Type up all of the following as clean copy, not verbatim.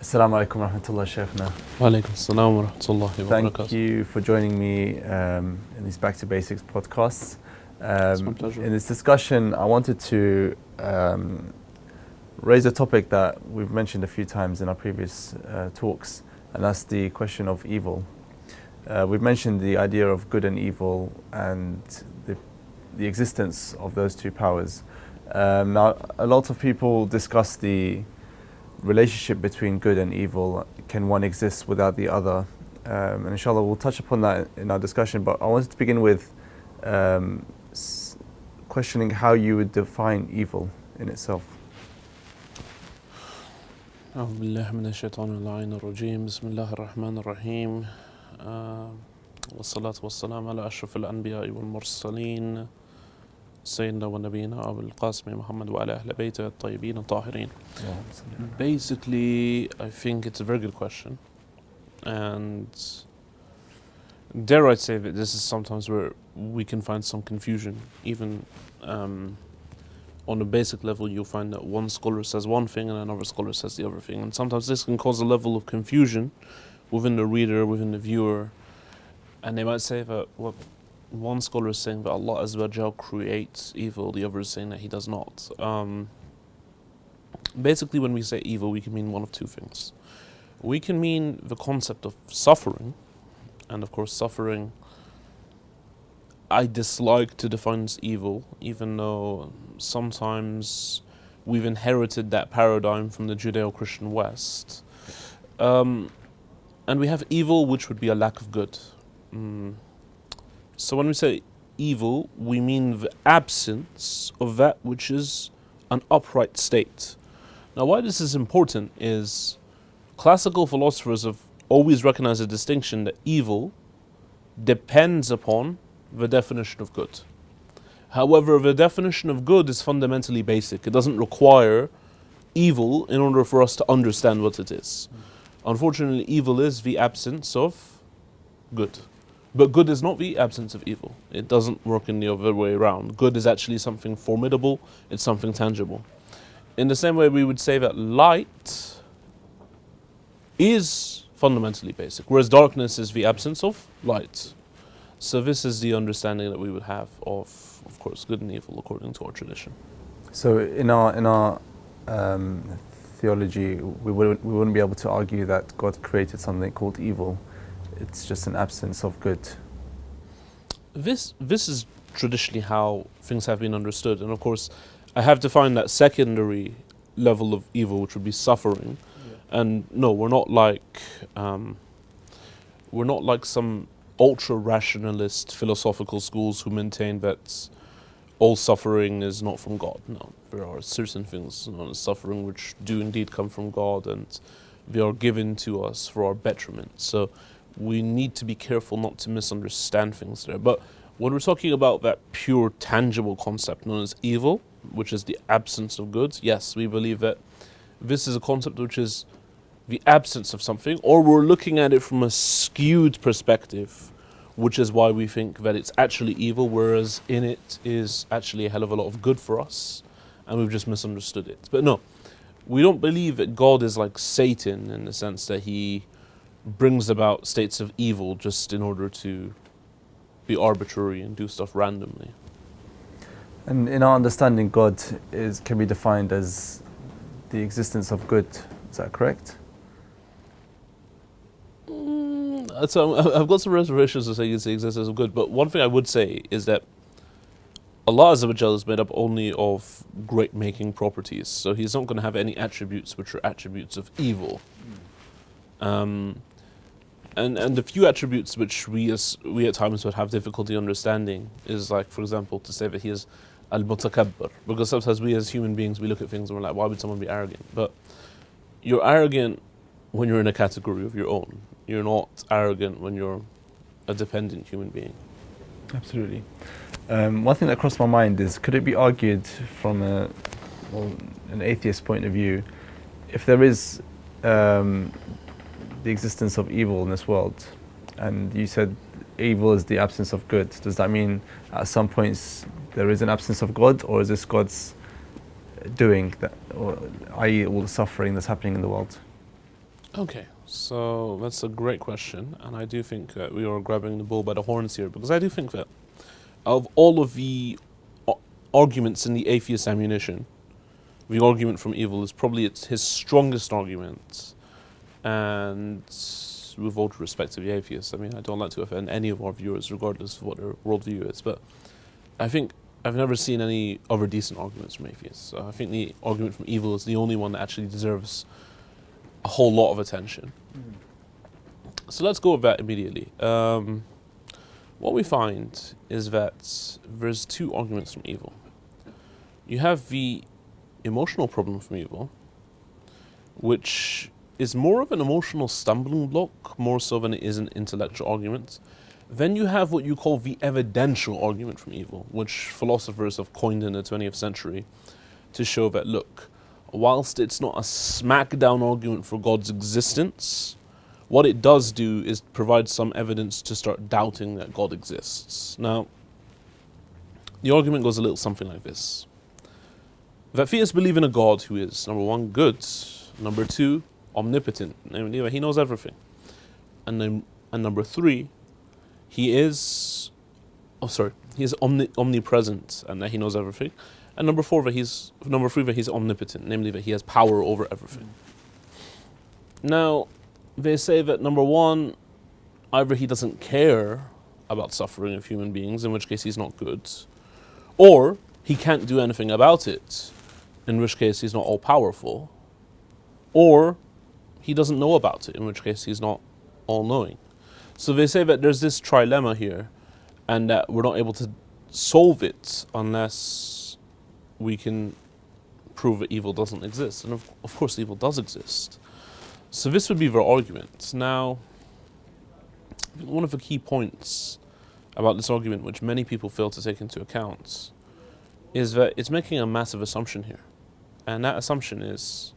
Assalamu alaikum wa rahmatullah, Shaykhna. Wa alaikum assalam wa rahmatullahi wa barakatuh. Thank you for joining me in these Back to Basics podcasts. It's my pleasure. In this discussion, I wanted to raise a topic that we've mentioned a few times in our previous talks, and that's the question of evil. We've mentioned the idea of good and evil and the existence of those two powers. Now, a lot of people discuss the relationship between good and evil. Can one exist without the other? And inshallah we'll touch upon that in our discussion, but I wanted to begin with questioning how you would define evil in itself. أعوذ بالله من الشيطان اللعين الرجيم بسم الله الرحمن الرحيم والصلاة والسلام على أشرف الأنبياء والمرسلين سيدنا ونبينا أبو القاسم محمد وعلى أهل بيته الطيبين الطاهرين. Basically, I think it's a very good question, and dare I say that this is sometimes where we can find some confusion. Even on a basic level, you'll find that one scholar says one thing and another scholar says the other thing, and sometimes this can cause a level of confusion within the reader, within the viewer, and they might say that one scholar is saying that Allah Azza wa Jal creates evil, the other is saying that He does not. Basically, when we say evil, we can mean one of two things. We can mean the concept of suffering, and of course suffering I dislike to define as evil, even though sometimes we've inherited that paradigm from the Judeo-Christian West. And we have evil, which would be a lack of good. So when we say evil, we mean the absence of that which is an upright state. Now, why this is important is classical philosophers have always recognized a distinction that evil depends upon the definition of good. However, the definition of good is fundamentally basic. It doesn't require evil in order for us to understand what it is. Unfortunately, evil is the absence of good. But good is not the absence of evil. It doesn't work in the other way around. Good is actually something formidable. It's something tangible. In the same way, we would say that light is fundamentally basic, whereas darkness is the absence of light. So this is the understanding that we would have of course, good and evil according to our tradition. So in our theology, we wouldn't be able to argue that God created something called evil. It's just an absence of good. This is traditionally how things have been understood, and of course, I have defined that secondary level of evil, which would be suffering. Yeah. And no, we're not like some ultra-rationalist philosophical schools who maintain that all suffering is not from God. No, there are certain things known as suffering which do indeed come from God, and they are given to us for our betterment. So we need to be careful not to misunderstand things there. But when we're talking about that pure tangible concept known as evil, which is the absence of good, yes, we believe that this is a concept which is the absence of something, or we're looking at it from a skewed perspective, which is why we think that it's actually evil, whereas in it is actually a hell of a lot of good for us, and we've just misunderstood it. But no, we don't believe that God is like Satan in the sense that he brings about states of evil just in order to be arbitrary and do stuff randomly. And in our understanding, God can be defined as the existence of good. Is that correct? So I've got some reservations to say it's the existence of good, but one thing I would say is that Allah Azza wa Jal is made up only of great-making properties, so He's not going to have any attributes which are attributes of evil. And the few attributes which we at times would have difficulty understanding is, like, for example, to say that He is al-mutakabbir, because sometimes we as human beings, we look at things and we're like, why would someone be arrogant? But you're arrogant when you're in a category of your own. You're not arrogant when you're a dependent human being. Absolutely. One thing that crossed my mind is, could it be argued from an atheist point of view, if there is the existence of evil in this world, and you said evil is the absence of good, does that mean at some points there is an absence of God, or is this God's doing, that, or i.e. all the suffering that's happening in the world? Okay, so that's a great question, and I do think that we are grabbing the bull by the horns here, because I do think that of all of the arguments in the atheist ammunition, the argument from evil is probably his strongest argument. And with all due respect to the atheists, I mean, I don't like to offend any of our viewers, regardless of what their worldview is, but I think I've never seen any other decent arguments from atheists. So I think the argument from evil is the only one that actually deserves a whole lot of attention. So let's go with that immediately. What we find is that there's two arguments from evil. You have the emotional problem from evil, which is more of an emotional stumbling block, more so than it is an intellectual argument. Then you have what you call the evidential argument from evil, which philosophers have coined in the 20th century to show that, look, whilst it's not a smackdown argument for God's existence, what it does do is provide some evidence to start doubting that God exists. Now, the argument goes a little something like this. That theists believe in a God who is, number one, good, number two, omnipotent, namely that he knows everything. And number three, he is omnipresent, and that he knows everything. And number three, that he's omnipotent, namely that he has power over everything. Now, they say that number one, either he doesn't care about suffering of human beings, in which case he's not good, or he can't do anything about it, in which case he's not all-powerful, or he doesn't know about it, in which case he's not all-knowing. So they say that there's this trilemma here, and that we're not able to solve it unless we can prove that evil doesn't exist. And of course evil does exist. So this would be their argument. Now, one of the key points about this argument, which many people fail to take into account, is that it's making a massive assumption here. And that assumption is,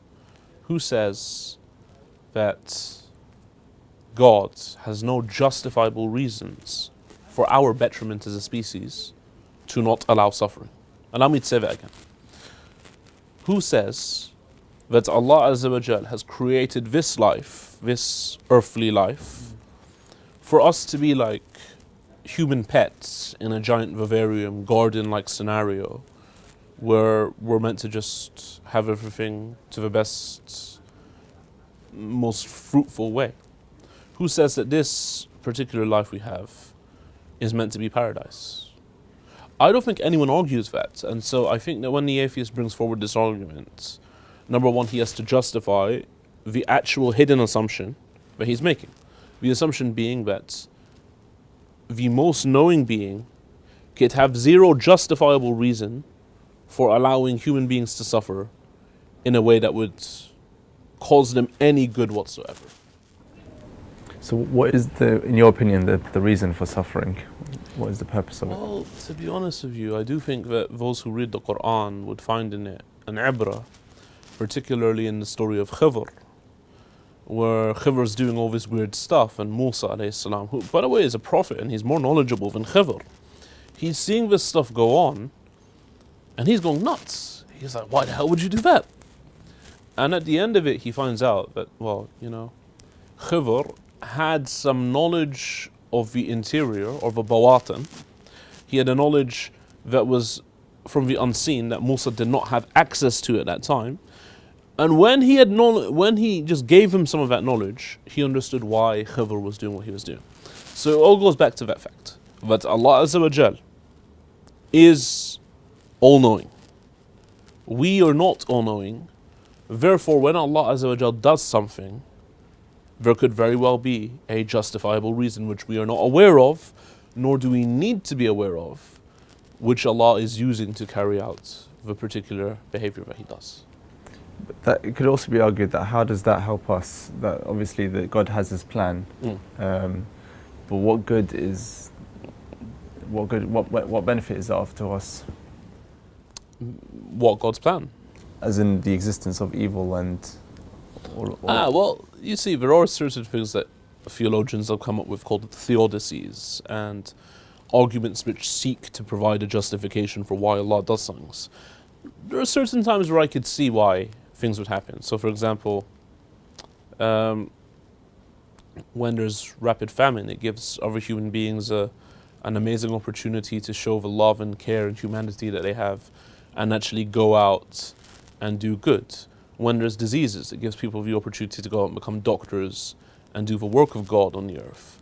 who says that God has no justifiable reasons for our betterment as a species to not allow suffering? Allow me to say that again. Who says that Allah Azza wa Jal has created this life, this earthly life, for us to be like human pets in a giant vivarium, garden-like scenario, where we're meant to just have everything to the best, most fruitful way? Who says that this particular life we have is meant to be paradise? I don't think anyone argues that, and so I think that when the atheist brings forward this argument, number one, he has to justify the actual hidden assumption that he's making. The assumption being that the most knowing being could have zero justifiable reason for allowing human beings to suffer in a way that would cause them any good whatsoever. So what is, in your opinion, the reason for suffering? What is the purpose of it? Well, to be honest with you, I do think that those who read the Quran would find in it an ibrah, particularly in the story of Khidr, where Khidr is doing all this weird stuff, and Musa alayhi salam, who by the way is a prophet and he's more knowledgeable than Khidr, he's seeing this stuff go on and he's going nuts. He's like, why the hell would you do that? And at the end of it, he finds out that, well, you know, Khidr had some knowledge of the interior, or the bawatan. He had a knowledge that was from the unseen that Musa did not have access to at that time. And when he just gave him some of that knowledge, he understood why Khidr was doing what he was doing. So it all goes back to that fact, that Allah Azza wa Jal is all-knowing. We are not all-knowing. Therefore, when Allah Azza wa Jal does something, there could very well be a justifiable reason which we are not aware of, nor do we need to be aware of, which Allah is using to carry out the particular behavior that He does. But that, it could also be argued that how does that help us? That obviously that God has His plan, but what benefit is that to us? What, God's plan? As in the existence of evil and... Well, you see, there are certain things that theologians have come up with called Theodicies, and arguments which seek to provide a justification for why Allah does things. There are certain times where I could see why things would happen. So, for example, Um, when there's rapid famine, it gives other human beings an amazing opportunity to show the love and care and humanity that they have and actually go out and do good. When there's diseases, it gives people the opportunity to go out and become doctors and do the work of God on the earth.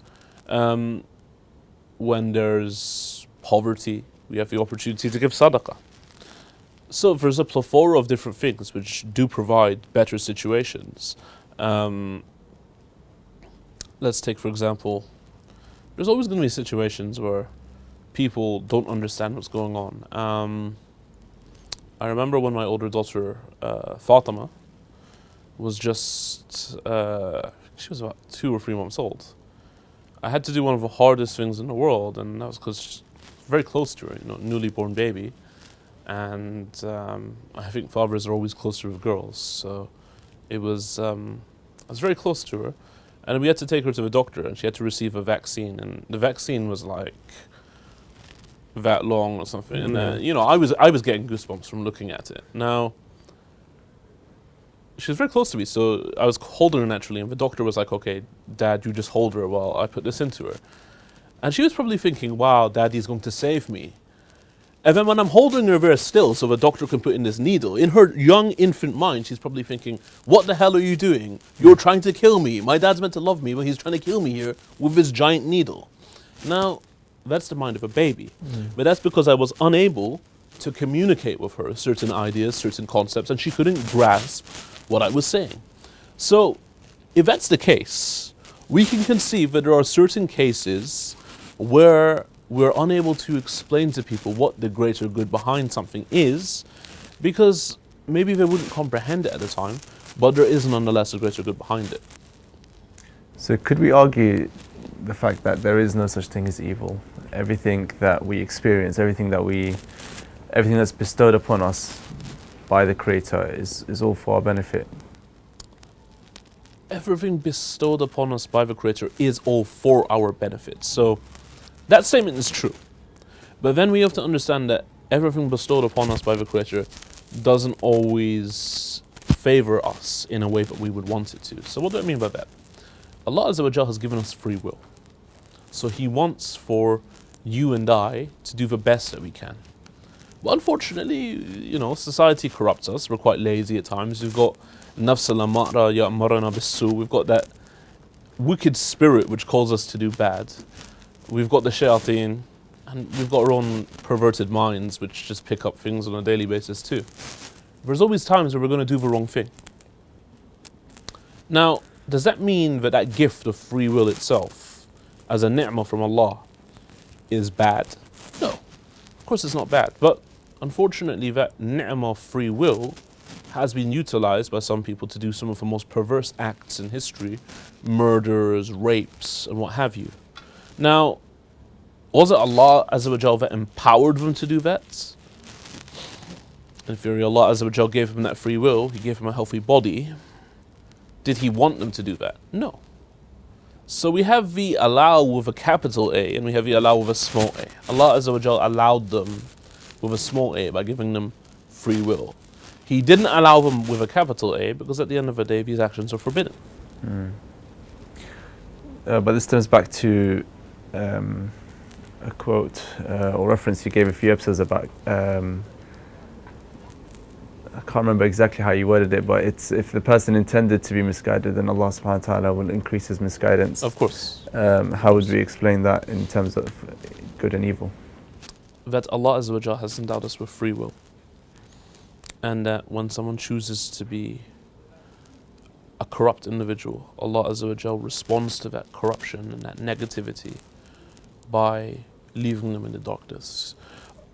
When there's poverty, we have the opportunity to give sadaqah. So there's a plethora of different things which do provide better situations. Let's take, for example, there's always going to be situations where people don't understand what's going on. I remember when my older daughter, Fatima, was just, she was about 2 or 3 months old. I had to do one of the hardest things in the world, and that was because she's very close to her, newly born baby. And I think fathers are always closer with girls, so I was very close to her. And we had to take her to the doctor, and she had to receive a vaccine, and the vaccine was like that long or something. And I was getting goosebumps from looking at it. Now, she was very close to me, so I was holding her naturally, and the doctor was like, "Okay, Dad, you just hold her while I put this into her." And she was probably thinking, "Wow, Daddy's going to save me." And then when I'm holding her very still so the doctor can put in this needle, in her young infant mind, she's probably thinking, "What the hell are you doing? You're trying to kill me. My dad's meant to love me, but he's trying to kill me here with this giant needle." Now, that's the mind of a baby. But that's because I was unable to communicate with her certain ideas, certain concepts, and she couldn't grasp what I was saying. So, if that's the case, we can conceive that there are certain cases where we're unable to explain to people what the greater good behind something is, because maybe they wouldn't comprehend it at the time, but there is nonetheless a greater good behind it. So could we argue the fact that there is no such thing as evil? Everything that we experience, everything that's bestowed upon us by the Creator is all for our benefit. Everything bestowed upon us by the Creator is all for our benefit. So that statement is true. But then we have to understand that everything bestowed upon us by the Creator doesn't always favor us in a way that we would want it to. So what do I mean by that? Allah Azza wa Jal has given us free will. So He wants for you and I to do the best that we can. But unfortunately, society corrupts us. We're quite lazy at times. We've got nafs al-amara ya'marana bis-su. We've got that wicked spirit which calls us to do bad. We've got the shayateen, and we've got our own perverted minds which just pick up things on a daily basis too. There's always times where we're going to do the wrong thing. Now, does that mean that that gift of free will itself, as a ni'mah from Allah, is bad? No, of course it's not bad. But unfortunately, that ni'mah of free will has been utilized by some people to do some of the most perverse acts in history, murders, rapes, and what have you. Now, was it Allah Azza wa Jal that empowered them to do that? In theory, Allah Azza wa Jal gave them that free will. He gave them a healthy body. Did He want them to do that? No. So we have the allow with a capital A and we have the allow with a small a. Allah Azza wa Jal allowed them with a small a by giving them free will. He didn't allow them with a capital A because at the end of the day, these actions are forbidden. But this turns back to a quote or reference you gave a few episodes about. I can't remember exactly how you worded it, but it's if the person intended to be misguided, then Allah subhanahu wa ta'ala will increase his misguidance. Of course. How would we explain that in terms of good and evil? That Allah Azza wa Jal has endowed us with free will. And that when someone chooses to be a corrupt individual, Allah Azza wa Jal responds to that corruption and that negativity by leaving them in the darkness.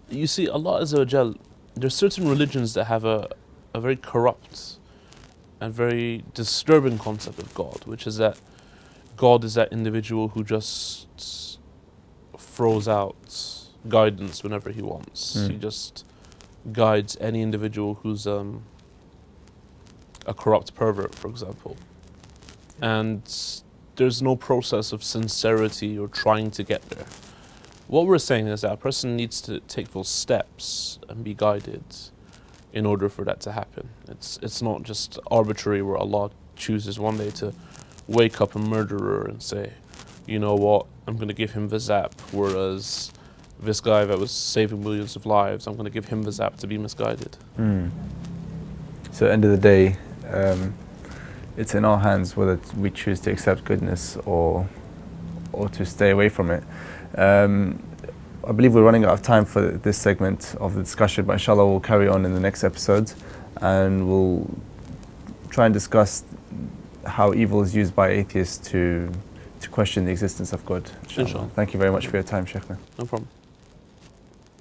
You see, Allah Azza wa Jal, there's certain religions that have a very corrupt and very disturbing concept of God, which is that God is that individual who just throws out guidance whenever He wants. He just guides any individual who's a corrupt pervert, for example. And there's no process of sincerity or trying to get there. What we're saying is that a person needs to take those steps and be guided in order for that to happen. It's not just arbitrary where Allah chooses one day to wake up a murderer and say, you know what, I'm going to give him the zap, whereas this guy that was saving millions of lives, I'm going to give him the zap to be misguided. So end of the day, it's in our hands whether we choose to accept goodness or to stay away from it. I believe we're running out of time for this segment of the discussion, but inshallah we'll carry on in the next episode, and we'll try and discuss how evil is used by atheists to question the existence of God. Inshallah. Thank you very much for your time, Sheikhna. No problem.